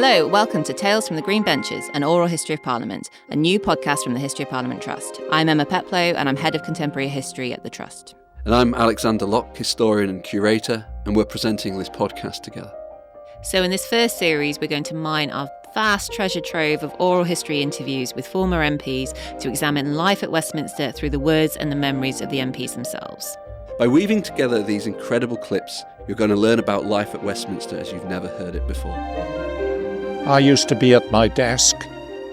Hello, welcome to Tales from the Green Benches, an oral history of Parliament, a new podcast from the History of Parliament Trust. I'm Emma Peplow and I'm Head of Contemporary History at the Trust. And I'm Alexander Locke, historian and curator, and we're presenting this podcast together. So in this first series, we're going to mine our vast treasure trove of oral history interviews with former MPs to examine life at Westminster through the words and the memories of the MPs themselves. By weaving together these incredible clips, you're going to learn about life at Westminster as you've never heard it before. I used to be at my desk,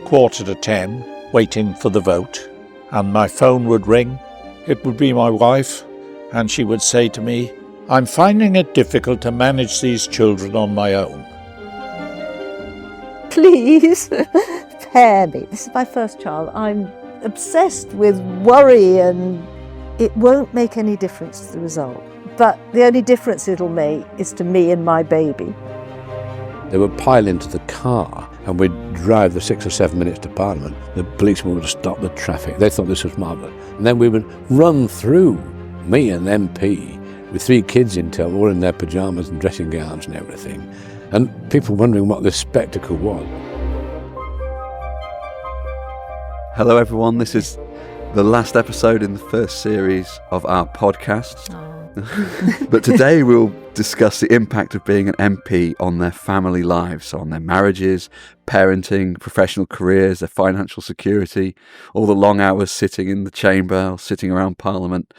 9:45, waiting for the vote, and my phone would ring. It would be my wife, and she would say to me, "I'm finding it difficult to manage these children on my own." Please, spare me. This is my first child. I'm obsessed with worry and it won't make any difference to the result. But the only difference it'll make is to me and my baby. They would pile into the car and we'd drive the 6 or 7 minutes to Parliament. The policeman would stop the traffic. They thought this was marvellous. And then we would run through, me and the MP, with 3 kids in tow, all in their pyjamas and dressing gowns and everything. And people wondering what this spectacle was. Hello everyone, this is the last episode in the first series of our podcast. But today we'll discuss the impact of being an MP on their family lives, on their marriages, parenting, professional careers, their financial security, all the long hours sitting in the chamber, or sitting around Parliament,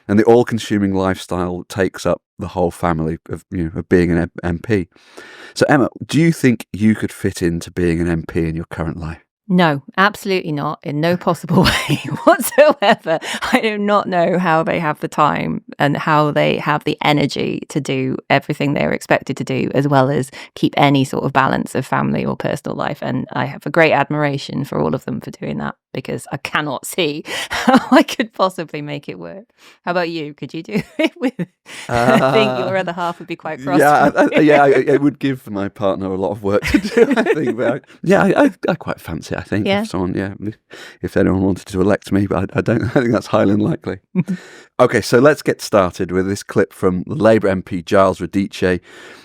and the all-consuming lifestyle that takes up the whole family of being an MP. So Emma, do you think you could fit into being an MP in your current life? No, absolutely not, in no possible way whatsoever. I do not know how they have the time and how they have the energy to do everything they're expected to do, as well as keep any sort of balance of family or personal life. And I have a great admiration for all of them for doing that, because I cannot see how I could possibly make it work. How about you? Could you do it with? I think your other half would be quite cross. It would give my partner a lot of work to do, I think. But I quite fancy it, I think. Yeah. If anyone wanted to elect me, but I think that's highly unlikely. Okay, so let's get started with this clip from the Labour MP Giles Radice,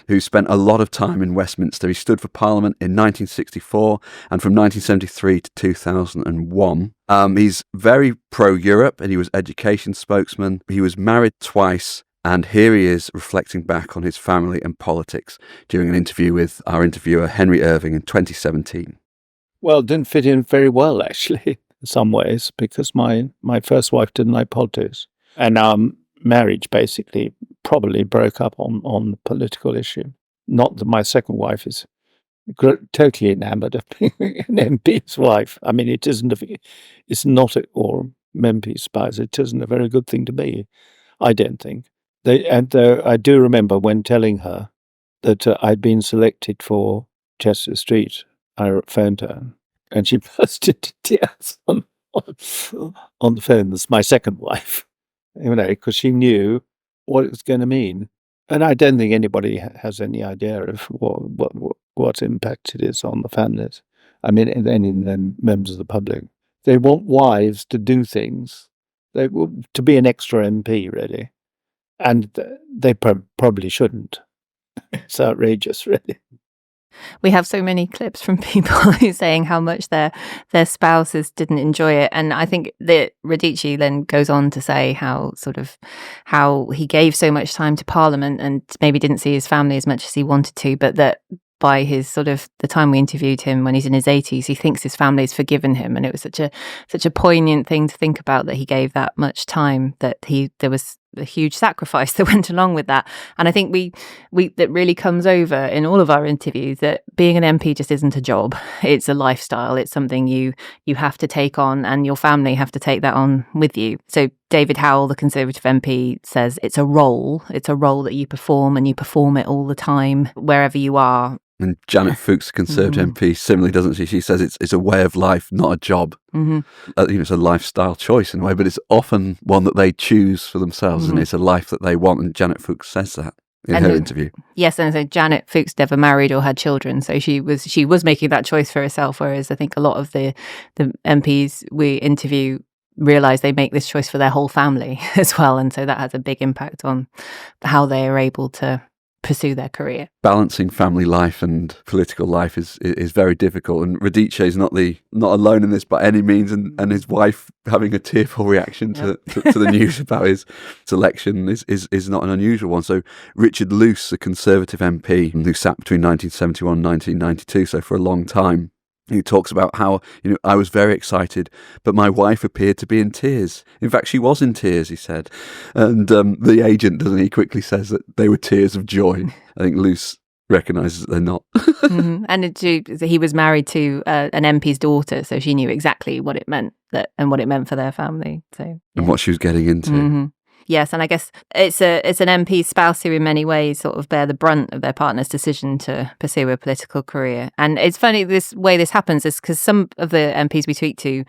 who spent a lot of time in Westminster. He stood for Parliament in 1964 and from 1973 to 2001. He's very pro-Europe and he was education spokesman. He was married twice. And here he is reflecting back on his family and politics during an interview with our interviewer Henry Irving in 2017. Well, it didn't fit in very well, actually, in some ways, because my first wife didn't like politics. And our marriage basically probably broke up on the political issue. Not that my second wife is totally enamored of being an MP's wife. I mean, it's not, or MP spouse, it isn't a very good thing to be, I don't think. I do remember when telling her that I'd been selected for Chester Street, I phoned her, and she burst into tears on the phone. That's my second wife, because she knew what it was going to mean. And I don't think anybody has any idea of what impact it is on the families. I mean, and any members of the public. They want wives to do things, to be an extra MP, really. And they probably shouldn't. It's outrageous, really. We have so many clips from people saying how much their spouses didn't enjoy it. And I think that Radice then goes on to say how he gave so much time to Parliament and maybe didn't see his family as much as he wanted to, but that by his the time we interviewed him when he's in his 80s, he thinks his family's forgiven him. And it was such a poignant thing to think about, that he gave that much time, that there was a huge sacrifice that went along with that. And I think that really comes over in all of our interviews, that being an MP just isn't a job. It's a lifestyle. It's something you have to take on, and your family have to take that on with you. So David Howell, the Conservative MP, says it's a role. It's a role that you perform, and you perform it all the time, wherever you are. And Janet Fuchs, the Conservative MP, similarly, doesn't she? She says it's a way of life, not a job. Mm-hmm. It's a lifestyle choice in a way, but it's often one that they choose for themselves, and it's a life that they want. And Janet Fuchs says that in her interview. Yes, and so Janet Fuchs never married or had children, so she was making that choice for herself. Whereas I think a lot of the MPs we interview realise they make this choice for their whole family as well, and so that has a big impact on how they are able to pursue their career. Balancing family life and political life is very difficult, and Radice is not alone in this by any means, and his wife having a tearful reaction to the news about his election is not an unusual one. So Richard Luce, a Conservative MP who sat between 1971 and 1992, so for a long time, he talks about how, I was very excited, but my wife appeared to be in tears. In fact, she was in tears, he said. And the agent, doesn't he, quickly says that they were tears of joy. I think Luce recognises that they're not. And he was married to an MP's daughter, so she knew exactly what it meant and what it meant for their family. So yeah. And what she was getting into. Mm-hmm. Yes, and I guess it's an MP's spouse who in many ways sort of bear the brunt of their partner's decision to pursue a political career. And it's funny, this way this happens is because some of the MPs we speak to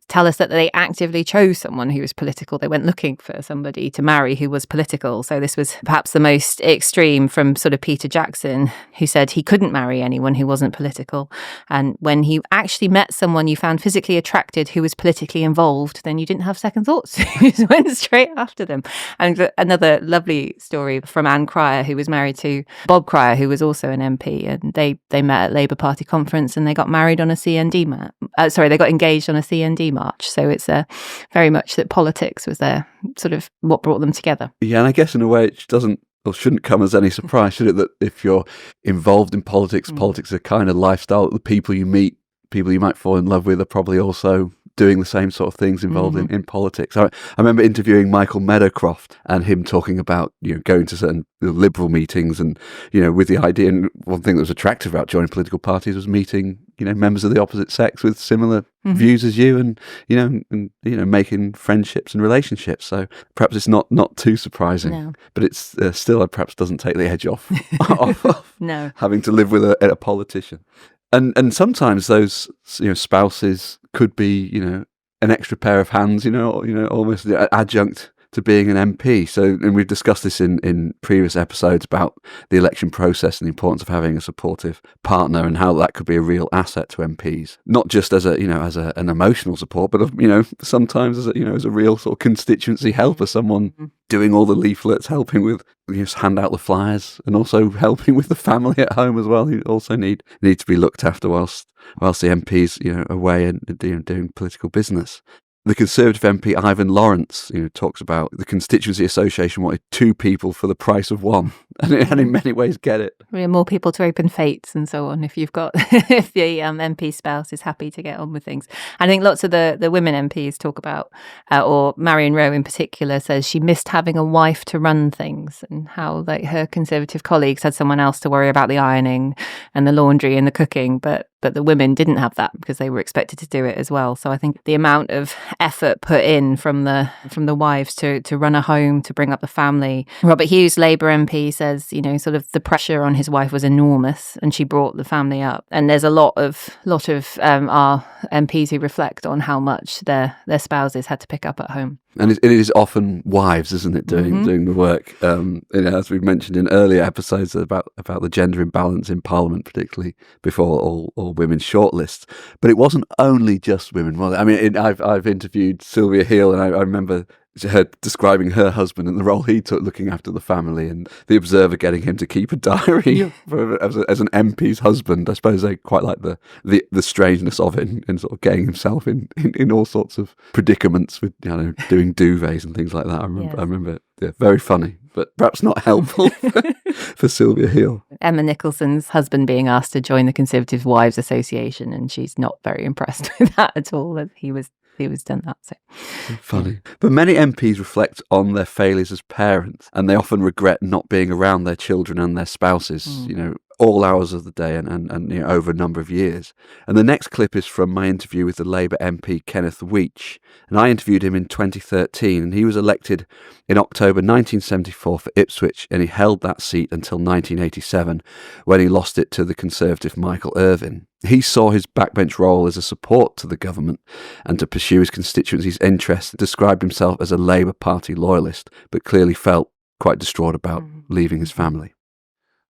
tell us that they actively chose someone who was political. They went looking for somebody to marry who was political. So this was perhaps the most extreme from sort of Peter Jackson, who said he couldn't marry anyone who wasn't political. And when he actually met someone you found physically attracted who was politically involved, then you didn't have second thoughts. You just went straight after them. And another lovely story from Anne Cryer, who was married to Bob Cryer, who was also an MP. And they met at Labour Party conference and they got married on a CND they got engaged on a CND march. So it's very much that politics was their sort of what brought them together. Yeah, and I guess in a way it doesn't or shouldn't come as any surprise, should it, that if you're involved in politics, politics is a kind of lifestyle that the people you meet, people you might fall in love with, are probably also doing the same sort of things involved in politics. I remember interviewing Michael Meadowcroft and him talking about going to certain Liberal meetings and with the idea, and one thing that was attractive about joining political parties was meeting members of the opposite sex with similar views as you, and making friendships and relationships. So perhaps it's not too surprising, but it's still perhaps doesn't take the edge off No. having to live with a politician. And sometimes those spouses could be an extra pair of hands, almost adjunct to being an MP. So, and we've discussed this in previous episodes about the election process and the importance of having a supportive partner and how that could be a real asset to MPs, not just as an emotional support, but sometimes as a real sort of constituency helper, someone doing all the leaflets, helping with hand out the flyers, and also helping with the family at home as well, who also need to be looked after whilst the MPs away and doing political business. The Conservative MP Ivan Lawrence talks about the constituency association wanted 2 people for the price of 1, and in many ways get it. We have more people to open fates and so on if the MP spouse is happy to get on with things. I think lots of the women MPs talk about, or Marion Rowe in particular says she missed having a wife to run things, and how her Conservative colleagues had someone else to worry about the ironing and the laundry and the cooking, but the women didn't have that because they were expected to do it as well. So I think the amount of effort put in from the wives to run a home, to bring up the family. Robert Hughes, Labour MP, says sort of the pressure on his wife was enormous, and she brought the family up. And there's a lot of our MPs who reflect on how much their spouses had to pick up at home. And it is often wives, isn't it, doing the work? As we've mentioned in earlier episodes about the gender imbalance in Parliament, particularly before all women's shortlists. But it wasn't only just women, was it? I mean, I've interviewed Sylvia Heal, and I remember her describing her husband and the role he took looking after the family, and the Observer getting him to keep a diary as an MP's husband. I suppose they quite like the strangeness of it, and sort of getting himself in all sorts of predicaments with doing duvets and things like that. I remember it. Yeah, very funny, but perhaps not helpful for Sylvia Heal. Emma Nicholson's husband being asked to join the Conservative Wives Association, and she's not very impressed with that at all, that he was done that. So funny. But many MPs reflect on their failures as parents, and they often regret not being around their children and their spouses, all hours of the day and over a number of years. And the next clip is from my interview with the Labour MP Kenneth Weech, and I interviewed him in 2013, and he was elected in October 1974 for Ipswich, and he held that seat until 1987, when he lost it to the Conservative Michael Irving. He saw his backbench role as a support to the government and to pursue his constituency's interests, described himself as a Labour Party loyalist, but clearly felt quite distraught about leaving his family.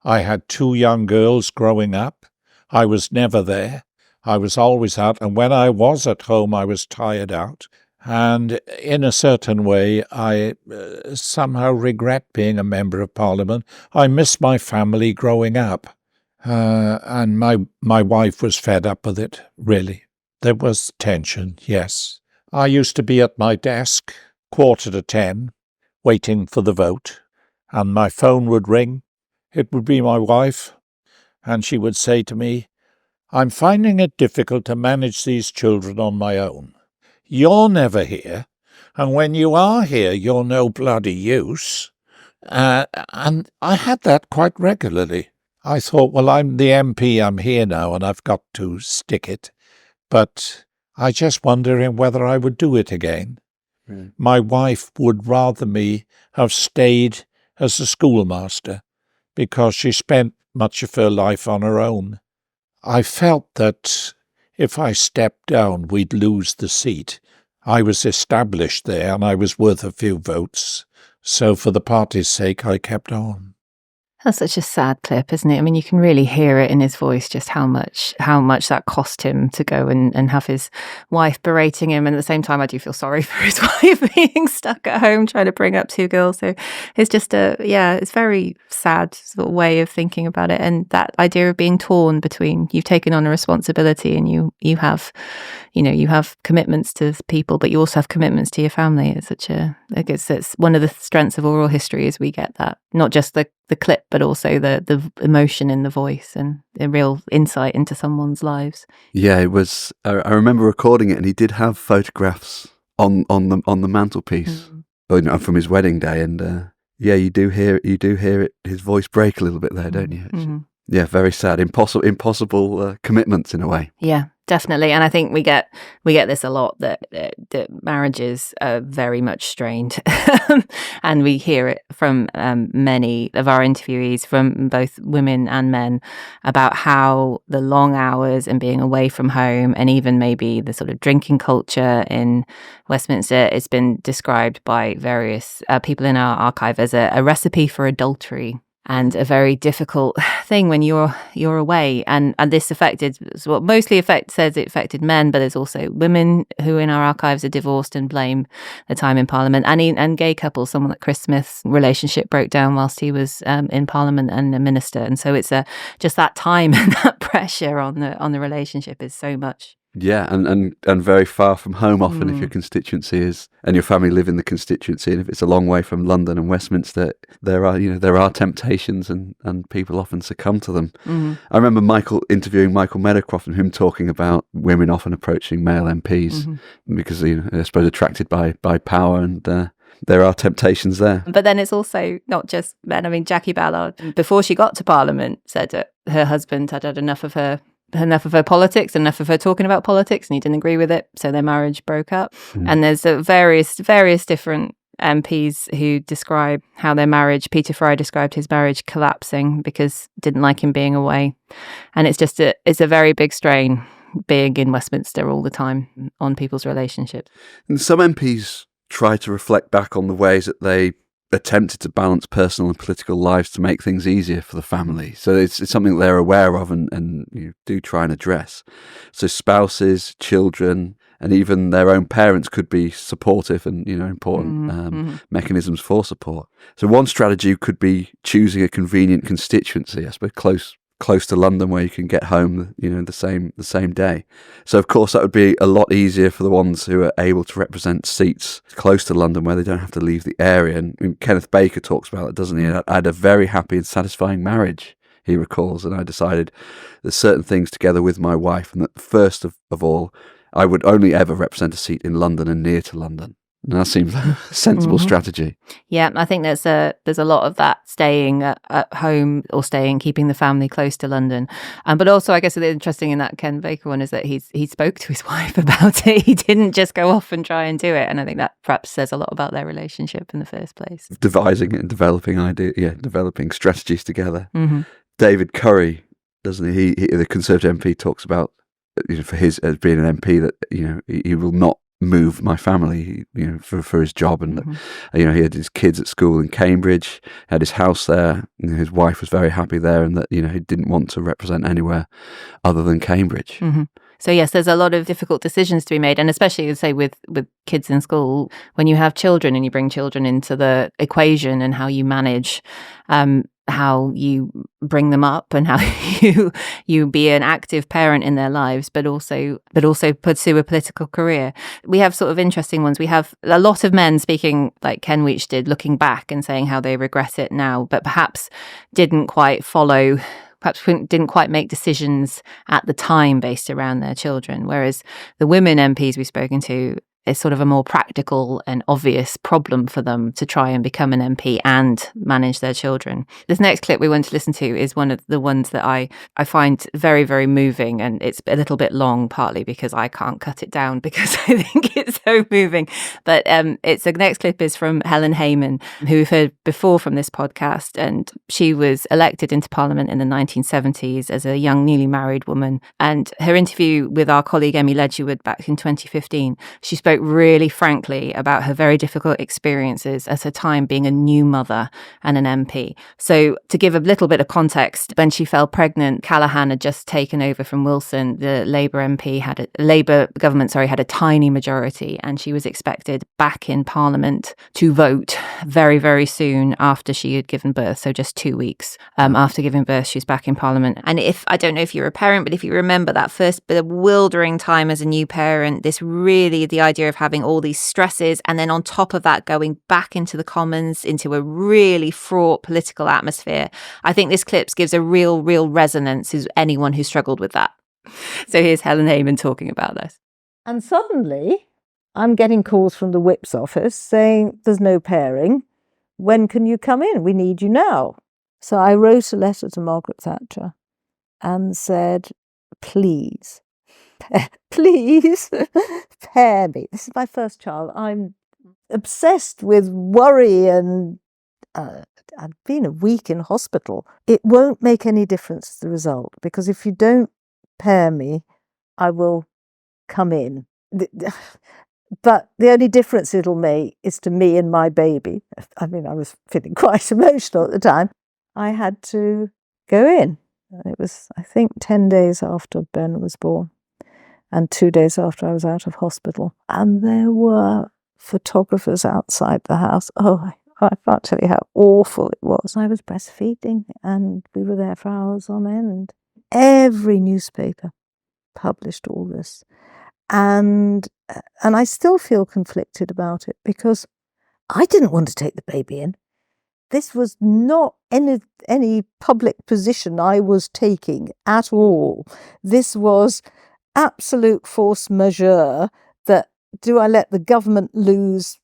I had 2 young girls growing up. I was never there. I was always out, and when I was at home, I was tired out. And in a certain way, I somehow regret being a member of Parliament. I miss my family growing up. And my wife was fed up with it, really. There was tension, yes. I used to be at my desk, 9:45, waiting for the vote, and my phone would ring. It would be my wife, and she would say to me, "I'm finding it difficult to manage these children on my own. You're never here, and when you are here, you're no bloody use." And I had that quite regularly. I thought, well, I'm the MP, I'm here now, and I've got to stick it. But I just wondering whether I would do it again. Right. My wife would rather me have stayed as a schoolmaster, because she spent much of her life on her own. I felt that if I stepped down, we'd lose the seat. I was established there, and I was worth a few votes. So for the party's sake, I kept on. That's such a sad clip, isn't it? I mean, you can really hear it in his voice, just how much that cost him to go and have his wife berating him. And at the same time, I do feel sorry for his wife being stuck at home trying to bring up two girls. So it's just it's very sad sort of way of thinking about it. And that idea of being torn between, you've taken on a responsibility and you have commitments to people, but you also have commitments to your family. It's one of the strengths of oral history is we get that, not just the clip, but also the emotion in the voice and a real insight into someone's lives. Yeah, it was. I remember recording it, and he did have photographs on the mantelpiece from his wedding day, and you do hear it. His voice break a little bit there, don't you? Mm-hmm. Yeah, very sad. Impossible commitments in a way. Yeah, definitely. And I think we get this a lot, that marriages are very much strained. And we hear it from many of our interviewees, from both women and men, about how the long hours and being away from home, and even maybe the sort of drinking culture in Westminster, it's been described by various people in our archive as a recipe for adultery. And a very difficult thing when you're away, and this affected, well, mostly says it affected men, but there's also women who in our archives are divorced and blame the time in Parliament, and gay couples. Someone like Chris Smith's relationship broke down whilst he was in Parliament and a minister, and so it's just that time and that pressure on the relationship is so much. Yeah, and very far from home often if your constituency is, and your family live in the constituency, and if it's a long way from London and Westminster, there are temptations and people often succumb to them. Mm-hmm. I remember interviewing Michael Meadowcroft and him talking about women often approaching male MPs because I suppose attracted by power, and there are temptations there. But then it's also not just men. I mean, Jackie Ballard, before she got to Parliament, said that her husband had had enough of her politics, enough of her talking about politics, and he didn't agree with it, so their marriage broke up. And there's various different MPs who describe how their marriage, Peter Fry described his marriage collapsing because didn't like him being away. And it's just it's a very big strain being in Westminster all the time on people's relationships. And some MPs try to reflect back on the ways that they attempted to balance personal and political lives to make things easier for the family. So it's something they're aware of and do try and address. So spouses, children, and even their own parents could be supportive and important mechanisms for support. So one strategy could be choosing a convenient constituency, I suppose close to London, where you can get home the same day. So of course that would be a lot easier for the ones who are able to represent seats close to London where they don't have to leave the area. And Kenneth Baker talks about it, doesn't he? I had a very happy and satisfying marriage, he recalls, and I decided there's certain things together with my wife, and that first of all, I would only ever represent a seat in London and near to London. And that seems a sensible strategy. Yeah, I think there's a lot of that, staying at home or keeping the family close to London. But also, I guess the interesting in that Ken Baker one is that he spoke to his wife about it. He didn't just go off and try and do it. And I think that perhaps says a lot about their relationship in the first place. Devising it and developing strategies together. Mm-hmm. David Curry, doesn't he? The Conservative MP talks about, for his as being an MP, that he will not move my family, for his job, and he had his kids at school in Cambridge, had his house there, his wife was very happy there, and that he didn't want to represent anywhere other than Cambridge. So yes, there's a lot of difficult decisions to be made, and especially, say, with kids in school, when you have children and you bring children into the equation, and how you manage, how you bring them up, and how you be an active parent in their lives, but also pursue a political career. We have sort of interesting ones. We have a lot of men speaking, like Ken Weech did, looking back and saying how they regret it now, but perhaps didn't quite make decisions at the time based around their children. Whereas the women MPs we've spoken to, is sort of a more practical and obvious problem for them to try and become an MP and manage their children. This next clip we want to listen to is one of the ones that I find very, very moving, and it's a little bit long, partly because I can't cut it down because I think it's so moving. But the next clip is from Helen Hayman, who we've heard before from this podcast, and she was elected into Parliament in the 1970s as a young, newly married woman. And her interview with our colleague Emmy Ledgerwood back in 2015, she spoke really frankly about her very difficult experiences at her time being a new mother and an MP. So to give a little bit of context, when she fell pregnant, Callaghan had just taken over from Wilson. The Labour government had a tiny majority, and she was expected back in Parliament to vote very, very soon after she had given birth. So just 2 weeks after giving birth, she's back in Parliament. And I don't know if you're a parent, but if you remember that first bewildering time as a new parent, the idea of having all these stresses, and then on top of that going back into the Commons, into a really fraught political atmosphere. I think this clip gives a real resonance to anyone who struggled with that. So here's Helen Hayman talking about this. And suddenly I'm getting calls from the whip's office saying there's no pairing. When can you come in? We need you now. So I wrote a letter to Margaret Thatcher and said, please pair me. This is my first child. I'm obsessed with worry, and I've been a week in hospital. It won't make any difference to the result, because if you don't pair me, I will come in. But the only difference it'll make is to me and my baby. I mean, I was feeling quite emotional at the time. I had to go in. It was, I think, 10 days after Ben was born, and 2 days after I was out of hospital. And there were photographers outside the house. Oh, I can't tell you how awful it was. I was breastfeeding, and we were there for hours on end. Every newspaper published all this. And I still feel conflicted about it, because I didn't want to take the baby in. This was not any public position I was taking at all. This was absolute force majeure, that do I let the government lose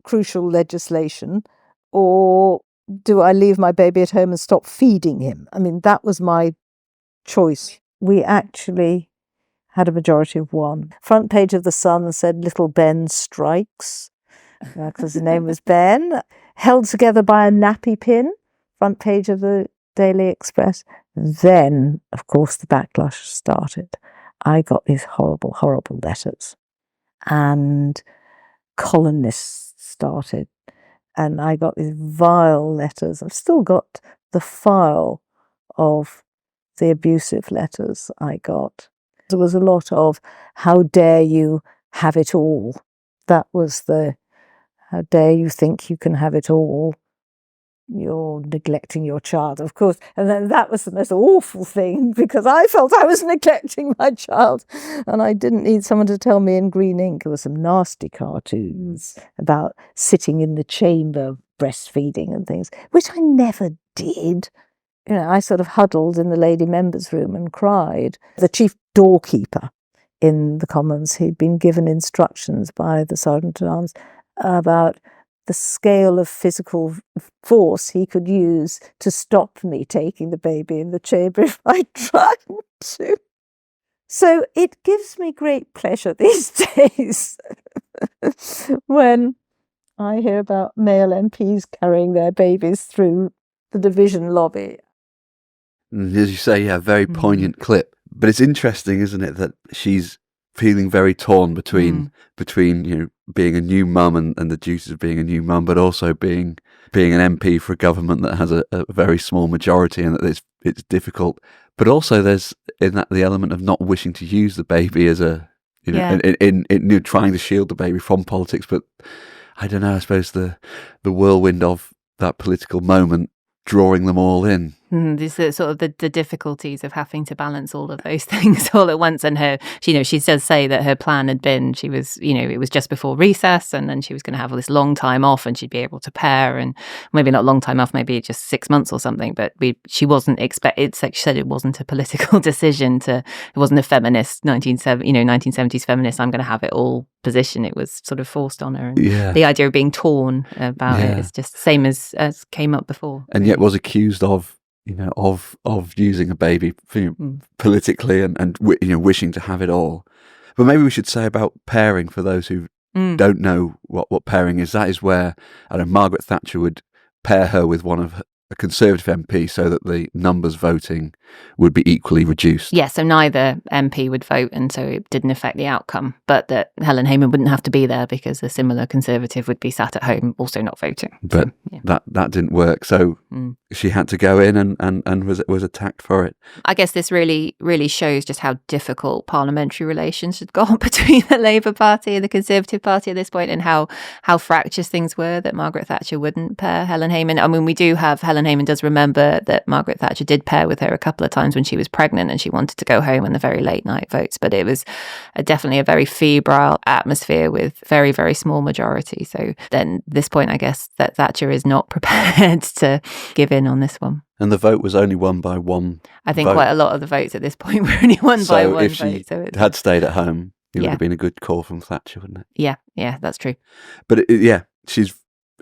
crucial legislation, or do I leave my baby at home and stop feeding him? I mean, that was my choice. We actually had a majority of one. Front page of The Sun said Little Ben strikes, because his name was Ben. Held together by a nappy pin. Front page of the Daily Express. Then, of course, the backlash started. I got these horrible, horrible letters, and columnists started, and I got these vile letters. I've still got the file of the abusive letters I got. There was a lot of, how dare you have it all? That was how dare you think you can have it all? You're neglecting your child, of course. And then that was the most awful thing, because I felt I was neglecting my child, and I didn't need someone to tell me in green ink. There were some nasty cartoons about sitting in the chamber breastfeeding and things, which I never did. You know, I sort of huddled in the lady members' room and cried. The chief doorkeeper in the Commons, he'd been given instructions by the Sergeant-at-Arms about the scale of physical force he could use to stop me taking the baby in the chamber if I tried to. So it gives me great pleasure these days when I hear about male MPs carrying their babies through the division lobby. As you say, yeah, very poignant clip. But it's interesting, isn't it, that she's feeling very torn between being a new mum and the duties of being a new mum, but also being an MP for a government that has a very small majority, and that it's difficult But also there's in that the element of not wishing to use the baby as a, in trying to shield the baby from politics. But I don't know, I suppose the whirlwind of that political moment drawing them all in. These are sort of the difficulties of having to balance all of those things all at once. And she does say that her plan had been, she was, it was just before recess, and then she was going to have this long time off, and she'd be able to pair, and maybe not long time off, maybe just 6 months or something. But she wasn't it's like she said, it wasn't a political decision it wasn't a feminist 1970s feminist, I'm going to have it all position. It was sort of forced on her. And the idea of being torn about it is just the same as came up before. And yet was accused of using a baby politically and wishing to have it all. But maybe we should say about pairing for those who don't know what pairing is. That is where Margaret Thatcher would pair her with one of a Conservative MP so that the numbers voting would be equally reduced. Yeah, so neither MP would vote, and so it didn't affect the outcome. But that Helen Hayman wouldn't have to be there because a similar Conservative would be sat at home also not voting. But that didn't work, so she had to go in and was attacked for it. I guess this really, really shows just how difficult parliamentary relations had got between the Labour Party and the Conservative Party at this point, and how fractious things were that Margaret Thatcher wouldn't pair Helen Hayman. I mean, we do have Helen Hayman does remember that Margaret Thatcher did pair with her a couple of times when she was pregnant and she wanted to go home on the very late night votes, but it was definitely a very febrile atmosphere with very, very small majority. So then this point, I guess, that Thatcher is not prepared to give in on this one. And the vote was only won by one I think vote. Quite a lot of the votes at this point were only won by one if she vote. had stayed at home, it would have been a good call from Thatcher, wouldn't it? Yeah, that's true. But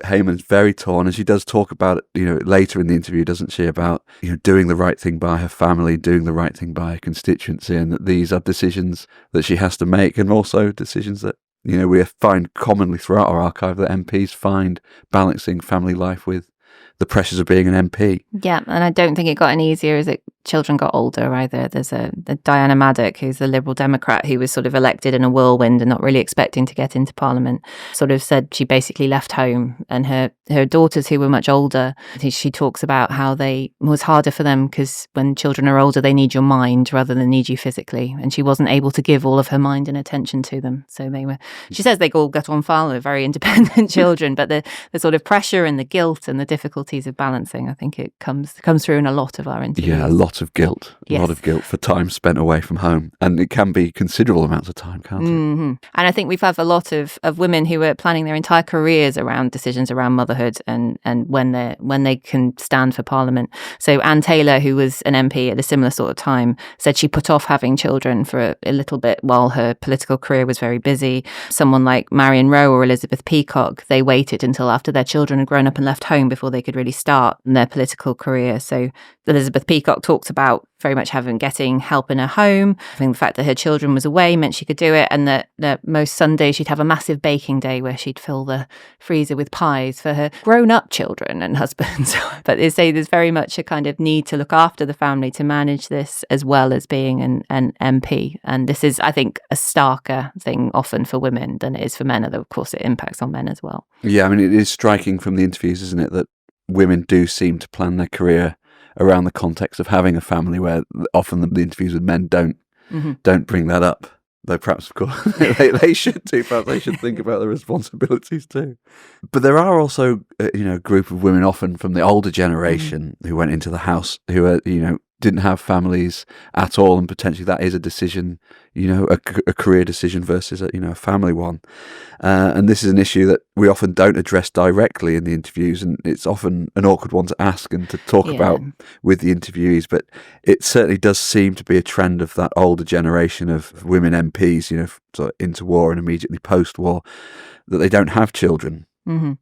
Hayman's very torn, and she does talk about it, later in the interview, doesn't she, about doing the right thing by her family, doing the right thing by her constituency, and that these are decisions that she has to make, and also decisions that we find commonly throughout our archive that MPs find balancing family life with the pressures of being an MP. Yeah, and I don't think it got any easier as children got older either. There's a Diana Maddock, who's the Liberal Democrat, who was sort of elected in a whirlwind and not really expecting to get into Parliament, sort of said she basically left home, and her daughters, who were much older, she talks about how it was harder for them because when children are older, they need your mind rather than need you physically, and she wasn't able to give all of her mind and attention to them. So she says they all got on fine, they're very independent children, but the sort of pressure and the guilt and the difficulties of balancing, I think it comes through in a lot of our interviews. Yeah, a lot of guilt. Yes. A lot of guilt for time spent away from home. And it can be considerable amounts of time, can't it? Mm-hmm. And I think we've had a lot of women who are planning their entire careers around decisions around motherhood and when they can stand for Parliament. So Anne Taylor, who was an MP at a similar sort of time, said she put off having children for a little bit while her political career was very busy. Someone like Marion Rowe or Elizabeth Peacock, they waited until after their children had grown up and left home before they could really start their political career. So Elizabeth Peacock talked about very much getting help in her home. I think the fact that her children was away meant she could do it, and that most Sundays she'd have a massive baking day where she'd fill the freezer with pies for her grown-up children and husbands. But they say there's very much a kind of need to look after the family, to manage this as well as being an MP. And this is, I think, a starker thing often for women than it is for men, although of course it impacts on men as well. Yeah, I mean, it is striking from the interviews, isn't it, that women do seem to plan their career around the context of having a family, where often the interviews with men don't bring that up. Though perhaps, of course, they should do. Perhaps they should think about their responsibilities too. But there are also, a group of women, often from the older generation, who went into the House, who are, didn't have families at all, and potentially that is a decision, a career decision versus a family one. And this is an issue that we often don't address directly in the interviews, and it's often an awkward one to ask and to talk about with the interviewees. But it certainly does seem to be a trend of that older generation of women MPs, sort of into war and immediately post-war, that they don't have children. Mm-hmm.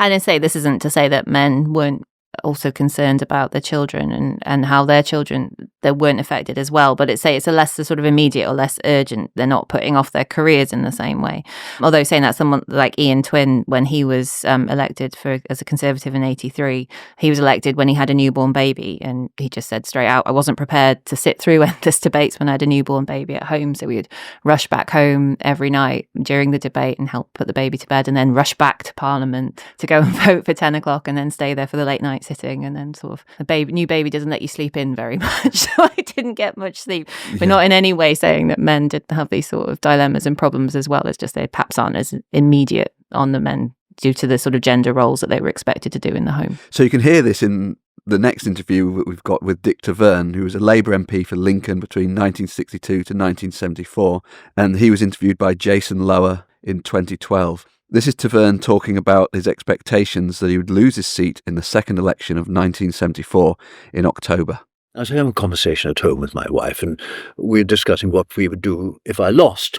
And I say this isn't to say that men weren't also concerned about their children and how their children they weren't affected as well, but it's a less sort of immediate or less urgent. They're not putting off their careers in the same way. Although saying that, someone like Ian Twyn, when he was elected as a Conservative in '83, he was elected when he had a newborn baby, and he just said straight out, I wasn't prepared to sit through endless debates when I had a newborn baby at home, so we would rush back home every night during the debate and help put the baby to bed, and then rush back to Parliament to go and vote for 10 o'clock and then stay there for the late night babysitting, and then sort of the new baby doesn't let you sleep in very much. So I didn't get much sleep. We're not in any way saying that men did have these sort of dilemmas and problems as well. It's just they perhaps aren't as immediate on the men due to the sort of gender roles that they were expected to do in the home. So you can hear this in the next interview that we've got with Dick Taverne, who was a Labour MP for Lincoln between 1962 to 1974, and he was interviewed by Jason Lower in 2012. This is Taverne talking about his expectations that he would lose his seat in the second election of 1974 in October. I was having a conversation at home with my wife, and we were discussing what we would do if I lost,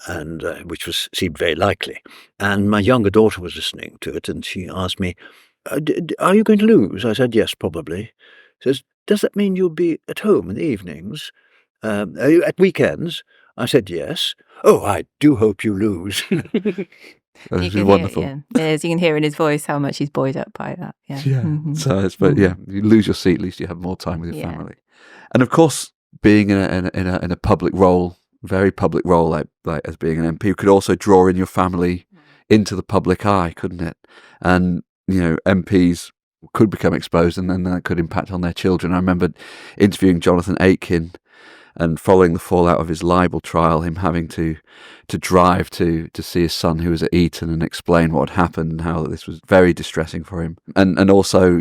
and which seemed very likely. And my younger daughter was listening to it, and she asked me, "Are you going to lose?" I said, "Yes, probably." She says, "Does that mean you'll be at home in the evenings? Are you at weekends?" I said, "Yes." "Oh, I do hope you lose." This is wonderful. As you can hear in his voice how much he's buoyed up by that. So it's, but you lose your seat, at least you have more time with your family. And of course, being in a public role, very public role, like as being an MP, could also draw in your family into the public eye, couldn't it? And MPs could become exposed, and then that could impact on their children. I remember interviewing Jonathan Aitken, and following the fallout of his libel trial, him having to drive to see his son who was at Eton and explain what had happened and how this was very distressing for him. And also,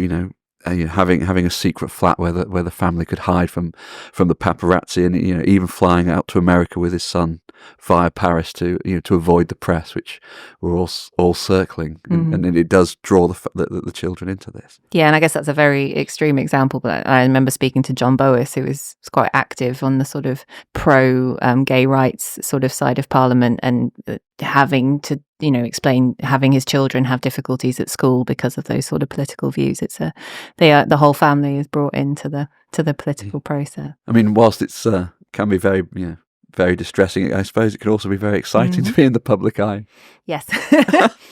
having a secret flat where the family could hide from the paparazzi, and even flying out to America with his son via Paris to avoid the press, which were all circling, and it does draw the children into this. Yeah, and I guess that's a very extreme example. But I remember speaking to John Boas, who was quite active on the sort of pro gay rights sort of side of Parliament, and having to explain having his children have difficulties at school because of those sort of political views. It's the whole family is brought into the political process. I mean, whilst it's can be very very distressing, I suppose it could also be very exciting to be in the public eye. Yes.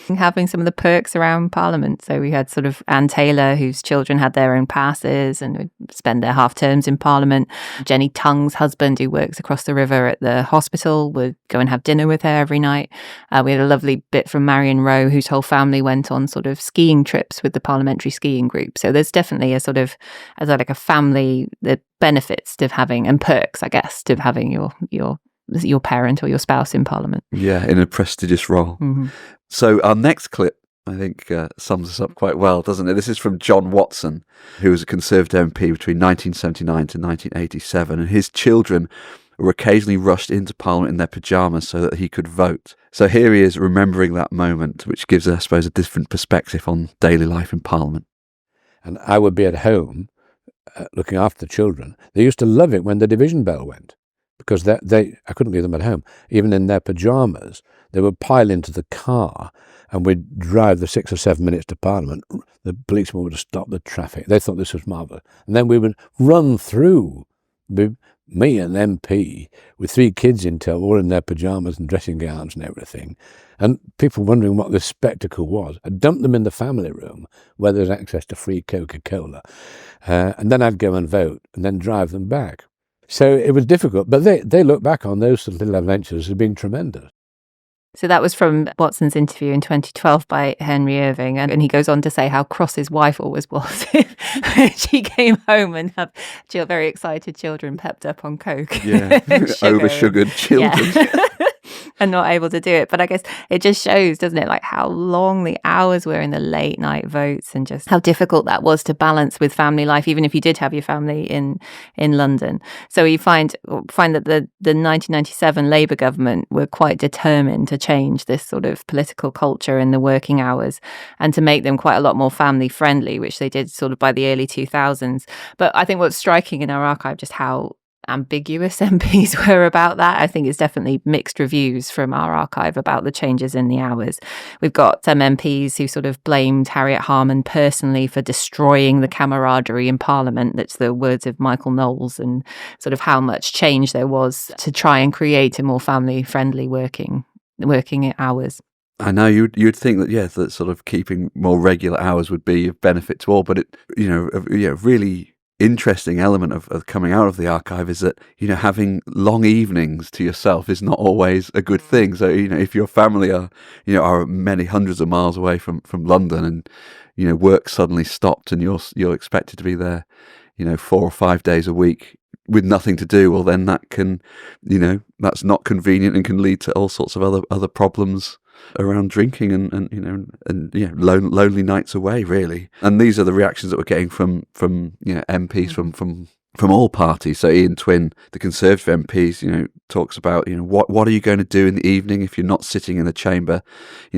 Having some of the perks around Parliament. So we had sort of Anne Taylor, whose children had their own passes and would spend their half terms in Parliament. Jenny Tung's husband, who works across the river at the hospital, would go and have dinner with her every night. We had a lovely bit from Marion Rowe, whose whole family went on sort of skiing trips with the parliamentary skiing group. So there's definitely a sort of, as like a family, the benefits to having, and perks, I guess, to having your parent or your spouse in Parliament. Yeah, in a prestigious role. So our next clip, I think, sums us up quite well, doesn't it? This is from John Watson, who was a Conservative MP between 1979 to 1987, and his children were occasionally rushed into Parliament in their pyjamas so that he could vote. So here he is remembering that moment, which gives, I suppose, a different perspective on daily life in Parliament. And I would be at home looking after the children. They used to love it when the division bell went, because I couldn't leave them at home. Even in their pyjamas, they would pile into the car, and we'd drive the 6 or 7 minutes to Parliament. The policeman would stop the traffic. They thought this was marvellous. And then we would run through, me and MP, with 3 kids in tow, all in their pyjamas and dressing gowns and everything, and people wondering what this spectacle was. I'd dump them in the family room where there was access to free Coca-Cola, and then I'd go and vote and then drive them back. So it was difficult, but they look back on those little adventures as being tremendous. So that was from Watson's interview in 2012 by Henry Irving, and he goes on to say how cross his wife always was when she came home and had very excited children pepped up on Coke. Yeah, over-sugared children. Yeah. And not able to do it. But I guess it just shows, doesn't it, like how long the hours were in the late night votes, and just how difficult that was to balance with family life, even if you did have your family in London. So you find that the 1997 Labour government were quite determined to change this sort of political culture in the working hours and to make them quite a lot more family friendly, which they did sort of by the early 2000s. But I think what's striking in our archive, just how ambiguous MPs were about that. I think it's definitely mixed reviews from our archive about the changes in the hours. We've got some MPs who sort of blamed Harriet Harman personally for destroying the camaraderie in Parliament. That's the words of Michael Knowles, and sort of how much change there was to try and create a more family-friendly working hours. I know you'd think that, yes, that sort of keeping more regular hours would be of benefit to all, but it, really interesting element of coming out of the archive is that, having long evenings to yourself is not always a good thing. So, if your family are many hundreds of miles away from London, and, work suddenly stopped and you're expected to be there, 4 or 5 days a week with nothing to do, well, then that can, that's not convenient and can lead to all sorts of other problems around drinking and lonely nights away, really. And these are the reactions that we're getting from MPs from all parties. So Ian Twin, the Conservative MPs, talks about what are you going to do in the evening if you're not sitting in the chamber,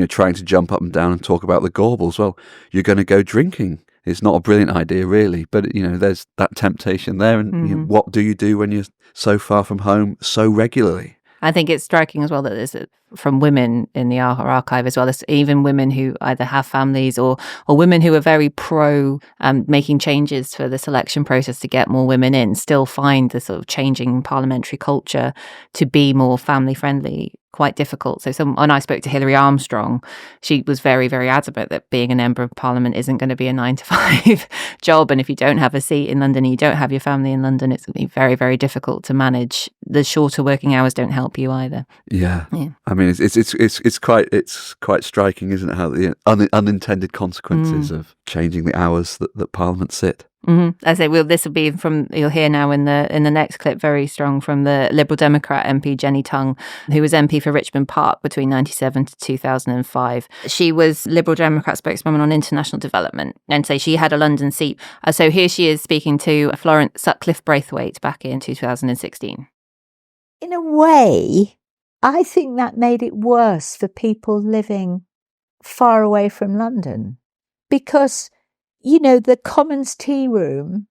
trying to jump up and down and talk about the Gorbals. Well, you're going to go drinking. It's not a brilliant idea, really, but there's that temptation there. And what do you do when you're so far from home so regularly? I think it's striking as well that there's from women in the archive as well. There's even women who either have families or women who are very pro making changes for the selection process to get more women in, still find the sort of changing parliamentary culture to be more family friendly quite difficult. So when I spoke to Hilary Armstrong, she was very, very adamant that being a member of parliament isn't going to be a 9-to-5 job. And if you don't have a seat in London, you don't have your family in London, it's going to be very, very difficult to manage. The shorter working hours don't help you either. Yeah. I mean, it's quite striking, isn't it? How the unintended consequences of changing the hours that Parliament sit. Mm-hmm. I say, this will be you'll hear now in the next clip, very strong from the Liberal Democrat MP Jenny Tung, who was MP for Richmond Park between 1997 to 2005. She was Liberal Democrat spokeswoman on international development, and so she had a London seat. So here she is speaking to Florence Sutcliffe Braithwaite back in 2016. In a way, I think that made it worse for people living far away from London, because the Commons tea room,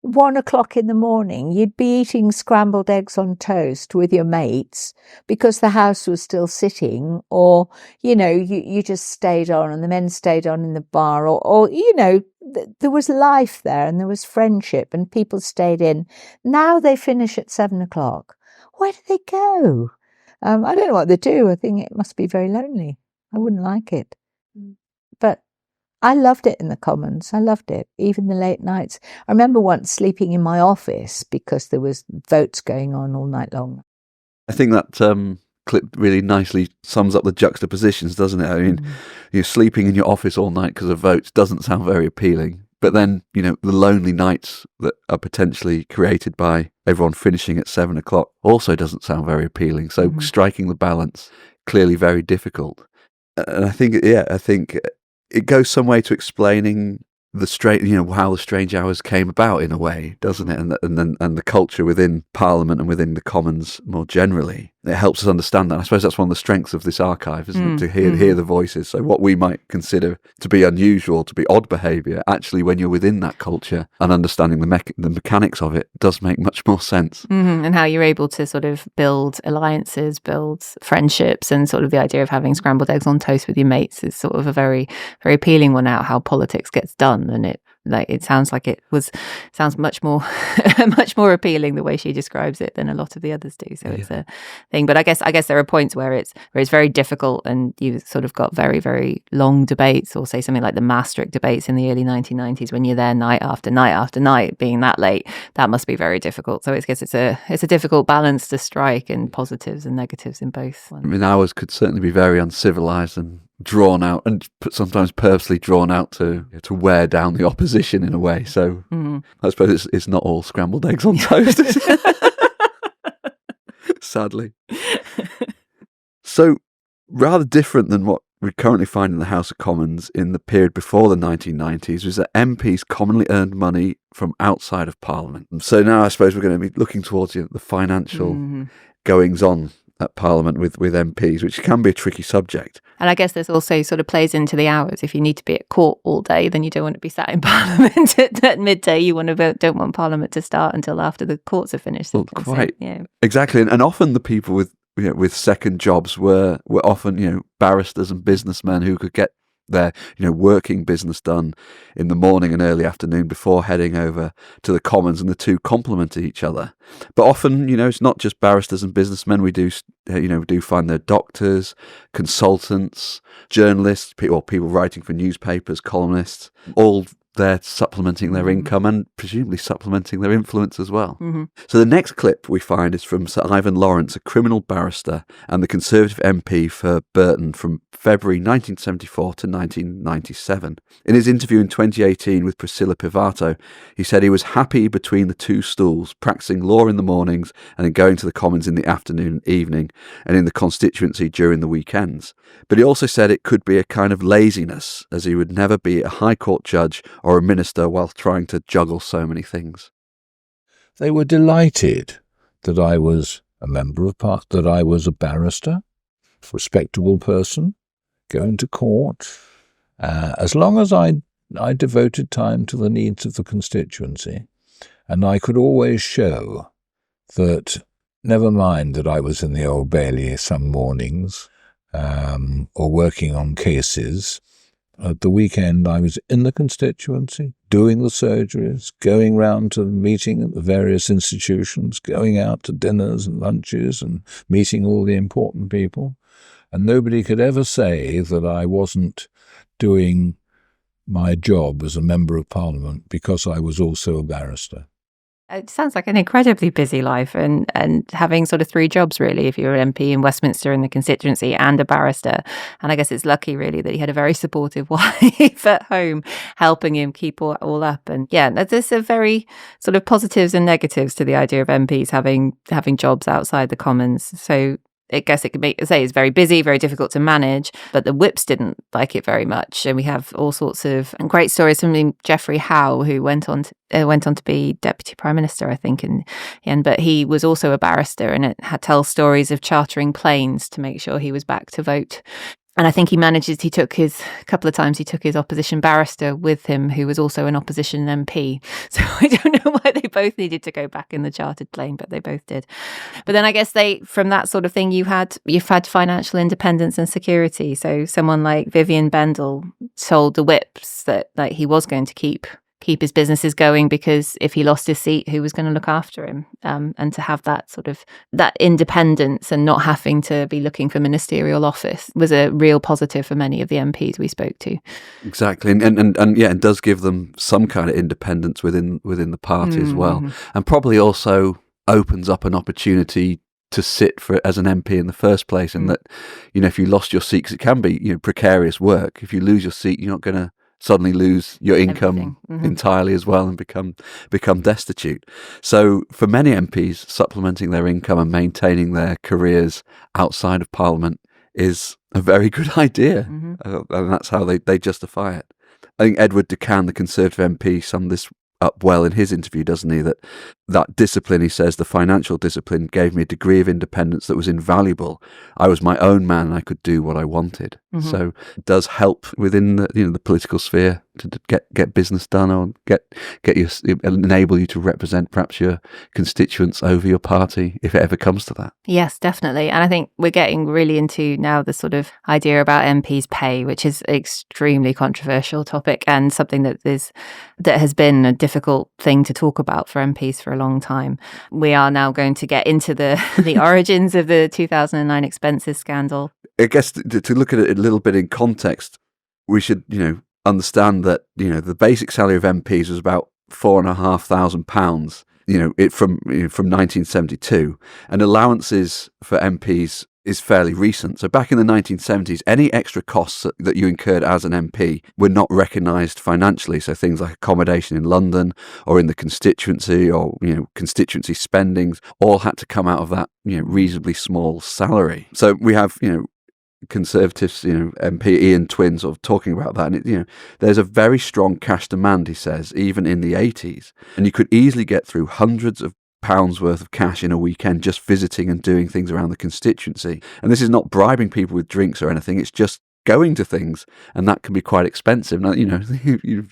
1:00 in the morning, you'd be eating scrambled eggs on toast with your mates because the House was still sitting, or, you just stayed on and the men stayed on in the bar, or there was life there and there was friendship and people stayed in. Now they finish at 7:00. Where do they go? I don't know what they do. I think it must be very lonely. I wouldn't like it. But I loved it in the Commons. I loved it, even the late nights. I remember once sleeping in my office because there was votes going on all night long. I think that clip really nicely sums up the juxtapositions, doesn't it? I mean, you're sleeping in your office all night because of votes doesn't sound very appealing. But then, the lonely nights that are potentially created by everyone finishing at 7:00 also doesn't sound very appealing. So striking the balance, clearly very difficult. And I think it goes some way to explaining the how the strange hours came about in a way, doesn't it? And the culture within Parliament and within the Commons more generally. It helps us understand that. I suppose that's one of the strengths of this archive, isn't it? To hear the voices. So what we might consider to be unusual, to be odd behaviour, actually when you're within that culture and understanding the mechanics of it, does make much more sense. And how you're able to sort of build alliances, build friendships, and sort of the idea of having scrambled eggs on toast with your mates is sort of a very, very appealing one out, how politics gets done. And it sounds like sounds much more much more appealing the way she describes it than a lot of the others do. So it's a thing. But I guess there are points where it's very difficult, and you've sort of got very, very long debates, or say something like the Maastricht debates in the early 1990s, when you're there night after night after night, being that late. That must be very difficult. So I guess it's a difficult balance to strike, and positives and negatives in both. I mean, ours could certainly be very uncivilized and drawn out, and sometimes purposely drawn out to wear down the opposition in a way. So I suppose it's not all scrambled eggs on toast, is it? Sadly. So rather different than what we currently find in the House of Commons in the period before the 1990s was that MPs commonly earned money from outside of Parliament. So now I suppose we're going to be looking towards the financial goings on at Parliament with MPs, which can be a tricky subject. And I guess this also sort of plays into the hours. If you need to be at court all day, then you don't want to be sat in Parliament at midday. You don't want Parliament to start until after the courts are finished. Well, quite. Exactly. And often the people with second jobs were often, barristers and businessmen who could get their working business done in the morning and early afternoon before heading over to the Commons, and the two complemented each other. But often, it's not just barristers and businessmen. We do find there doctors, consultants, journalists, people writing for newspapers, columnists, all they're supplementing their income and presumably supplementing their influence as well. Mm-hmm. So the next clip we find is from Sir Ivan Lawrence, a criminal barrister and the Conservative MP for Burton from February 1974 to 1997. In his interview in 2018 with Priscilla Pivato, he said he was happy between the two stools, practicing law in the mornings and then going to the Commons in the afternoon and evening, and in the constituency during the weekends. But he also said it could be a kind of laziness, as he would never be a High Court judge or a minister while trying to juggle so many things. They were delighted that I was a member of Parliament, that I was a barrister, respectable person, going to court, as long as I devoted time to the needs of the constituency, and I could always show that, never mind that I was in the Old Bailey some mornings, or working on cases. At the weekend, I was in the constituency, doing the surgeries, going round to meeting at the various institutions, going out to dinners and lunches and meeting all the important people. And nobody could ever say that I wasn't doing my job as a Member of Parliament because I was also a barrister. It sounds like an incredibly busy life, and having sort of 3 jobs, really, if you're an MP in Westminster in the constituency and a barrister. And I guess it's lucky, really, that he had a very supportive wife at home helping him keep all up. And yeah, there's a very sort of positives and negatives to the idea of MPs having jobs outside the Commons. So I guess it could say it's very busy, very difficult to manage, but the whips didn't like it very much. And we have all sorts of great stories from Geoffrey Howe, who went on to be Deputy Prime Minister, I think, in the end. But he was also a barrister, and it tells stories of chartering planes to make sure he was back to vote. And I think he took his opposition barrister with him, who was also an opposition MP. So I don't know why they both needed to go back in the chartered plane, but they both did. But then I guess from that sort of thing, you've had financial independence and security. So someone like Vivian Bendel told the whips that he was going to keep his businesses going, because if he lost his seat, who was going to look after him? And to have that sort of that independence and not having to be looking for ministerial office was a real positive for many of the MPs we spoke to. Exactly, and yeah, it does give them some kind of independence within the party as well, and probably also opens up an opportunity to sit as an MP in the first place. And that, if you lost your seat, 'cause it can be precarious work. If you lose your seat, you're not going to suddenly lose your income entirely as well and become destitute. So for many MPs, supplementing their income and maintaining their careers outside of Parliament is a very good idea, and that's how they justify it. I think Edward Decan, the Conservative MP, summed this up well in his interview, doesn't he? That discipline, he says, the financial discipline gave me a degree of independence that was invaluable. I was my own man and I could do what I wanted. So it does help within the political sphere to get business done, or enable you to represent perhaps your constituents over your party if it ever comes to that. Yes, definitely. And I think we're getting really into now the sort of idea about MPs' pay, which is an extremely controversial topic and something that has been a difficult thing to talk about for MPs for a long time. We are now going to get into the origins of the 2009 expenses scandal. I guess to look at it a little bit in context, we should, understand that, the basic salary of MPs was about £4,500, from 1972, and allowances for MPs is fairly recent. So back in the 1970s, any extra costs that you incurred as an MP were not recognised financially. So things like accommodation in London or in the constituency, or constituency spendings, all had to come out of that reasonably small salary. So we have Conservatives, MP Ian Twin sort of talking about that, and there's a very strong cash demand, he says, even in the 80s, and you could easily get through hundreds of pounds worth of cash in a weekend just visiting and doing things around the constituency. And this is not bribing people with drinks or anything, it's just going to things, and that can be quite expensive. Now, you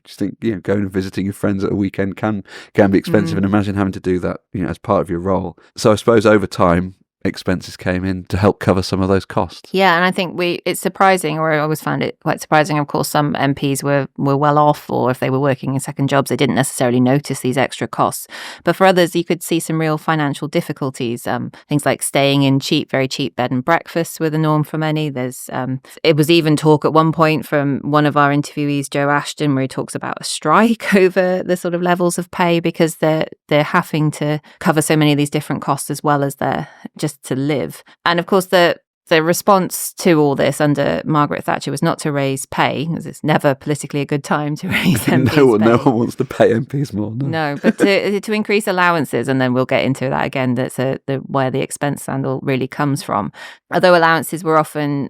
just think, going and visiting your friends at a weekend can be expensive, and imagine having to do that, as part of your role. So I suppose over time, expenses came in to help cover some of those costs. Yeah, and I think it's surprising, or I always found it quite surprising. Of course, some MPs were well off, or if they were working in second jobs, they didn't necessarily notice these extra costs. But for others, you could see some real financial difficulties. Things like staying in very cheap bed and breakfasts were the norm for many. It was even talk at one point from one of our interviewees, Joe Ashton, where he talks about a strike over the sort of levels of pay because they're having to cover so many of these different costs as well as they're just to live. And of course, the response to all this under Margaret Thatcher was not to raise pay, because it's never politically a good time to raise MPs' No pay. one wants to pay MPs more. No, but to increase allowances, and then we'll get into that again. That's where the expense scandal really comes from. Although allowances were often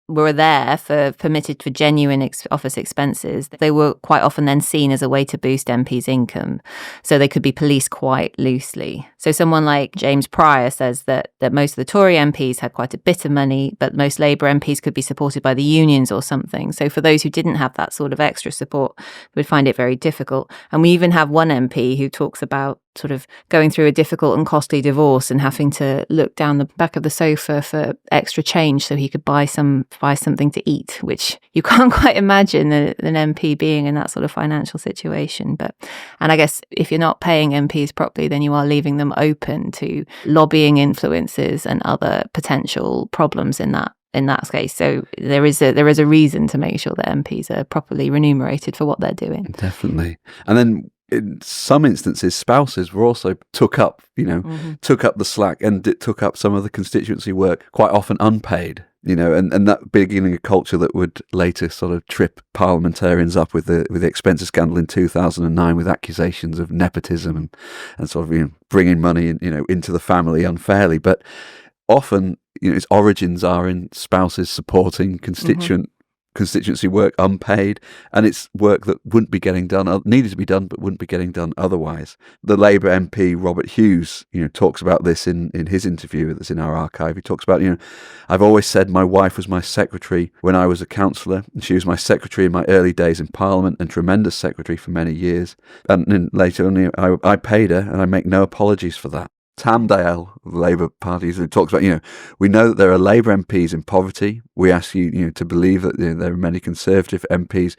were there permitted for genuine office expenses, they were quite often then seen as a way to boost MPs' income, so they could be policed quite loosely. So someone like James Pryor says that most of the Tory MPs had quite a bit of money, but most Labour MPs could be supported by the unions or something. So for those who didn't have that sort of extra support, would find it very difficult. And we even have one MP who talks about sort of going through a difficult and costly divorce and having to look down the back of the sofa for extra change so he could buy something to eat, which you can't quite imagine an MP being in that sort of financial situation. And I guess if you're not paying MPs properly, then you are leaving them open to lobbying influences and other potential problems in that case. So there is a reason to make sure that MPs are properly remunerated for what they're doing. Definitely. And then in some instances, spouses were also took up the slack, and it took up some of the constituency work, quite often unpaid, and that beginning a culture that would later sort of trip parliamentarians up with the expenses scandal in 2009, with accusations of nepotism and sort of bringing money into the family unfairly. But often its origins are in spouses supporting constituency work unpaid, and it's work that wouldn't be getting done, needed to be done, but wouldn't be getting done otherwise. The Labour MP Robert Hughes, talks about this in his interview that's in our archive. He talks about, I've always said my wife was my secretary when I was a councillor, and she was my secretary in my early days in Parliament, and tremendous secretary for many years. And then later on, I paid her, and I make no apologies for that. Tamdale, the Labour Party, talks about, we know that there are Labour MPs in poverty. We ask you, to believe that there are many Conservative MPs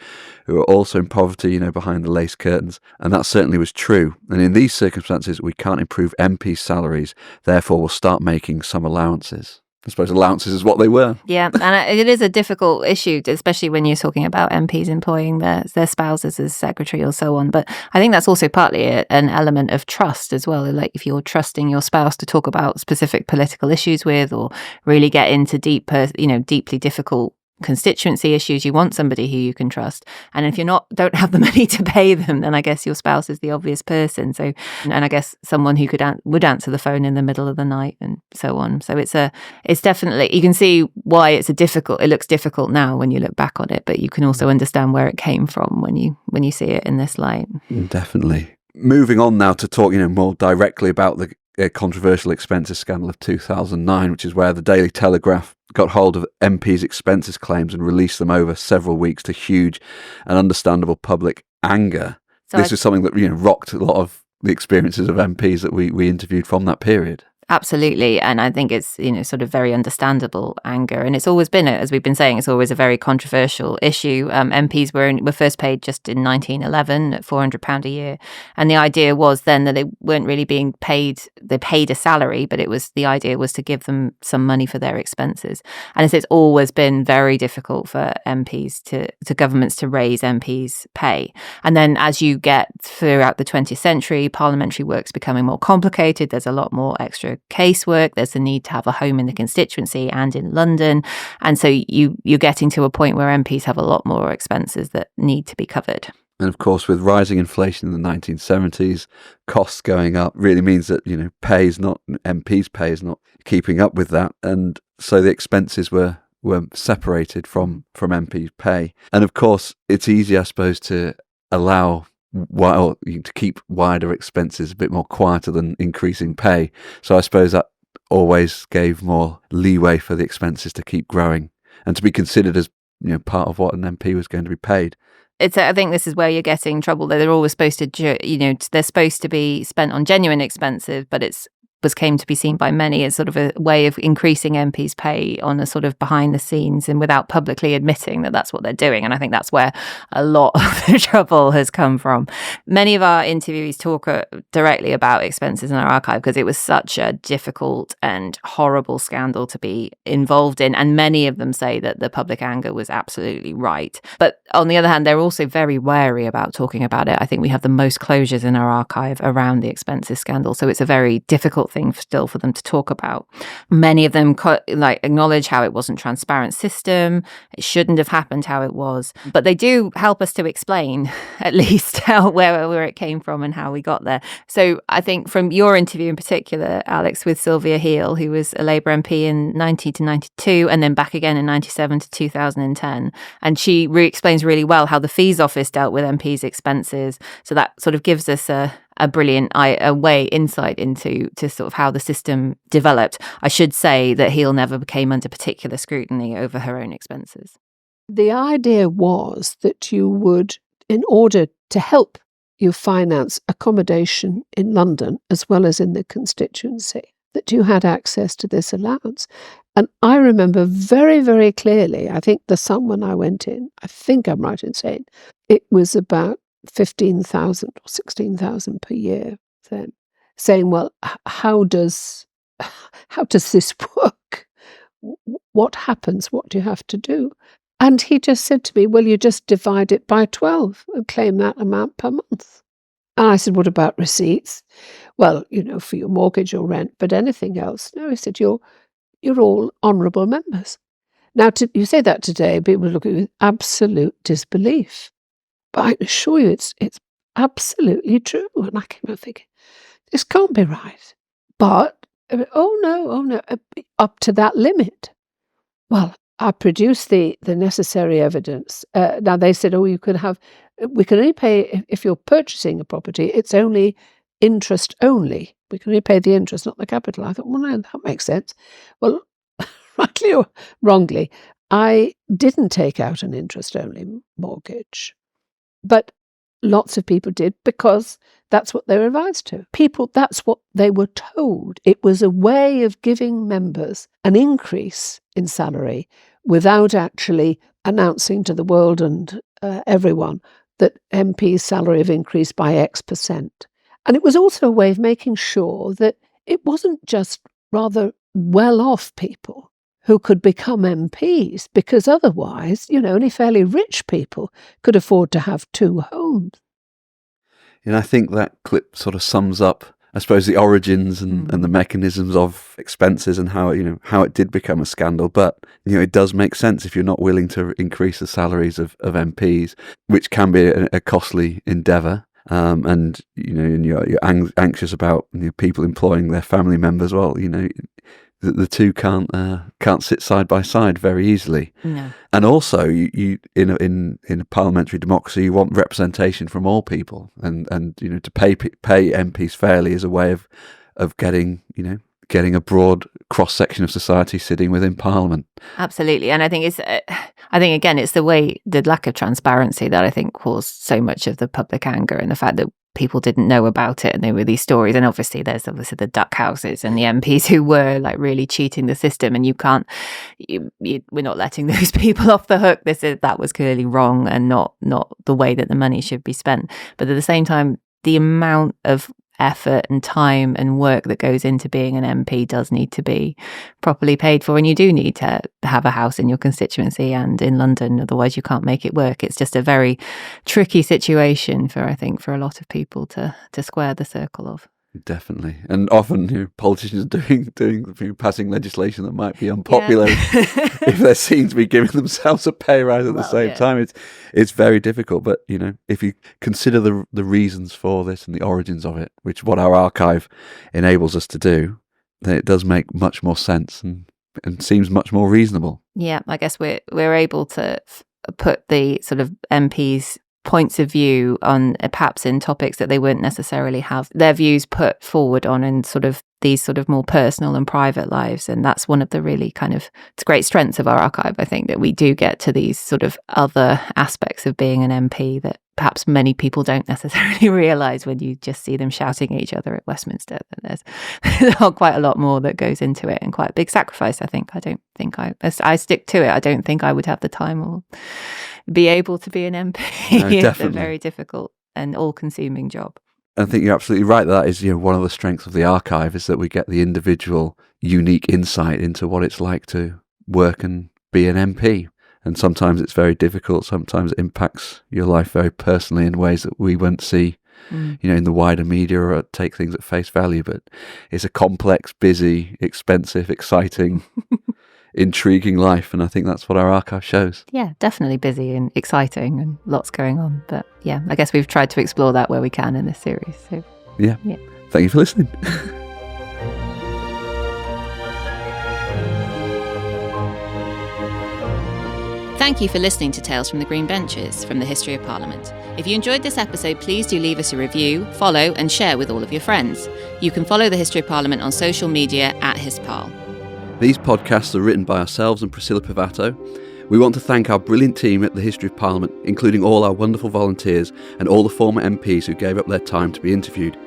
who are also in poverty, behind the lace curtains. And that certainly was true. And in these circumstances, we can't improve MPs' salaries. Therefore, we'll start making some allowances. I suppose allowances is what they were. Yeah, and it is a difficult issue, especially when you're talking about MPs employing their spouses as secretary or so on. But I think that's also partly an element of trust as well. Like if you're trusting your spouse to talk about specific political issues with, or really get into deeply difficult constituency issues, you want somebody who you can trust. And if you're don't have the money to pay them, then I guess your spouse is the obvious person. So, and I guess someone who would answer the phone in the middle of the night and so on. So it's definitely, you can see why it looks difficult now when you look back on it, but you can also understand where it came from when you see it in this light. Definitely. Moving on now to talk, more directly about the controversial expenses scandal of 2009, which is where the Daily Telegraph got hold of MPs' expenses claims and released them over several weeks to huge and understandable public anger. So this was something that rocked a lot of the experiences of MPs that we interviewed from that period. Absolutely. And I think it's, sort of very understandable anger. And it's always been, as we've been saying, it's always a very controversial issue. MPs were first paid just in 1911 at £400 a year. And the idea was then that they weren't really being paid, they paid a salary, but the idea was to give them some money for their expenses. And it's always been very difficult for MPs to governments to raise MPs' pay. And then as you get throughout the 20th century, parliamentary work's becoming more complicated. There's a lot more extra casework. There's the need to have a home in the constituency and in London. And so you're getting to a point where MPs have a lot more expenses that need to be covered. And of course, with rising inflation in the 1970s, costs going up really means that, MPs' pay is not keeping up with that. And so the expenses were separated from MPs' pay. And of course, it's easy, I suppose, to allow to keep wider expenses a bit more quieter than increasing pay. So I suppose that always gave more leeway for the expenses to keep growing and to be considered as part of what an MP was going to be paid. I think this is where you're getting trouble. They're always supposed to, they're supposed to be spent on genuine expenses, but it's came to be seen by many as sort of a way of increasing MPs' pay on a sort of behind the scenes and without publicly admitting that that's what they're doing. And I think that's where a lot of the trouble has come from. Many of our interviewees talk directly about expenses in our archive because it was such a difficult and horrible scandal to be involved in. And many of them say that the public anger was absolutely right. But on the other hand, they're also very wary about talking about it. I think we have the most closures in our archive around the expenses scandal. So it's a very difficult thing still for them to talk about. Many of them acknowledge how it wasn't a transparent system. It shouldn't have happened how it was. But they do help us to explain at least where it came from and how we got there. So I think from your interview in particular, Alex, with Sylvia Heel, who was a Labour MP in 90 to 92 and then back again in 97 to 2010. And she explains really well how the fees office dealt with MPs' expenses. So that sort of gives us a brilliant insight into sort of how the system developed. I should say that Heel never came under particular scrutiny over her own expenses. The idea was that you would, in order to help you finance accommodation in London as well as in the constituency, that you had access to this allowance. And I remember very, very clearly, I think the sum when I went in, I think I'm right in saying, it was about 15,000 or 16,000 per year then, saying, well, how does this work? What happens? What do you have to do? And he just said to me, well, you just divide it by 12 and claim that amount per month. And I said, what about receipts? Well, for your mortgage or rent, but anything else? No, he said, you're all honourable members. Now, you say that today, people look at you with absolute disbelief. But I assure you, it's absolutely true. And I came out thinking, this can't be right. But, oh no, up to that limit. Well, I produced the necessary evidence. Now, they said, we can only pay, if you're purchasing a property, it's only interest only. We can only pay the interest, not the capital. I thought, well, no, that makes sense. Well, rightly or wrongly, I didn't take out an interest-only mortgage. But lots of people did because that's what they were advised to. That's what they were told. It was a way of giving members an increase in salary without actually announcing to the world and everyone that MP's salary have increased by X%. And it was also a way of making sure that it wasn't just rather well-off people who could become MPs, because otherwise, only fairly rich people could afford to have 2 homes. And I think that clip sort of sums up, I suppose, the origins and the mechanisms of expenses and how it did become a scandal. But it does make sense if you're not willing to increase the salaries of MPs, which can be a costly endeavour. And you're anxious about people employing their family members. Well, the two can't sit side by side very easily. No. And also, you in a parliamentary democracy, you want representation from all people, and to pay MPs fairly is a way of getting a broad cross section of society sitting within Parliament. Absolutely, and I think it's the lack of transparency that I think caused so much of the public anger, and the fact that people didn't know about it, and there were these stories. And obviously there's the duck houses and the MPs who were really cheating the system, and we're not letting those people off the hook. That was clearly wrong and not the way that the money should be spent. But at the same time, the amount of effort and time and work that goes into being an MP does need to be properly paid for, and you do need to have a house in your constituency and in London, otherwise you can't make it work. It's just a very tricky situation for a lot of people to square the circle of. Definitely, and often politicians passing legislation that might be unpopular if they're seen to be giving themselves a pay rise at the same time. It's very difficult. But if you consider the reasons for this and the origins of it, which what our archive enables us to do, then it does make much more sense and seems much more reasonable. Yeah, I guess we're able to put the sort of MPs' points of view on perhaps in topics that they wouldn't necessarily have their views put forward on in sort of these sort of more personal and private lives. And that's one of the really it's great strengths of our archive, I think, that we do get to these sort of other aspects of being an MP that perhaps many people don't necessarily realise when you just see them shouting at each other at Westminster. That there's quite a lot more that goes into it, and quite a big sacrifice, I think. I don't think I stick to it. I don't think I would have the time or be able to be an MP. No, It's a definitely. very difficult and all-consuming job. I think you're absolutely right. That is, one of the strengths of the archive is that we get the individual, unique insight into what it's like to work and be an MP. And sometimes it's very difficult. Sometimes it impacts your life very personally in ways that we won't see, in the wider media or take things at face value. But it's a complex, busy, expensive, exciting, intriguing life. And I think that's what our archive shows. Yeah, definitely busy and exciting and lots going on. But yeah, I guess we've tried to explore that where we can in this series. So Yeah. Thank you for listening. thank you for listening to Tales from the Green Benches from the History of Parliament. If you enjoyed this episode, please do leave us a review, follow and share with all of your friends. You can follow the History of Parliament on social media at HistParl. These podcasts are written by ourselves and Priscilla Pivato. We want to thank our brilliant team at the History of Parliament, including all our wonderful volunteers and all the former MPs who gave up their time to be interviewed.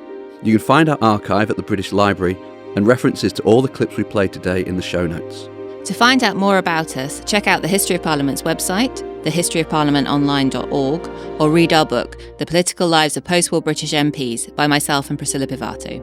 You can find our archive at the British Library and references to all the clips we played today in the show notes. To find out more about us, check out the History of Parliament's website, thehistoryofparliamentonline.org, or read our book, The Political Lives of Post-War British MPs, by myself and Priscilla Pivato.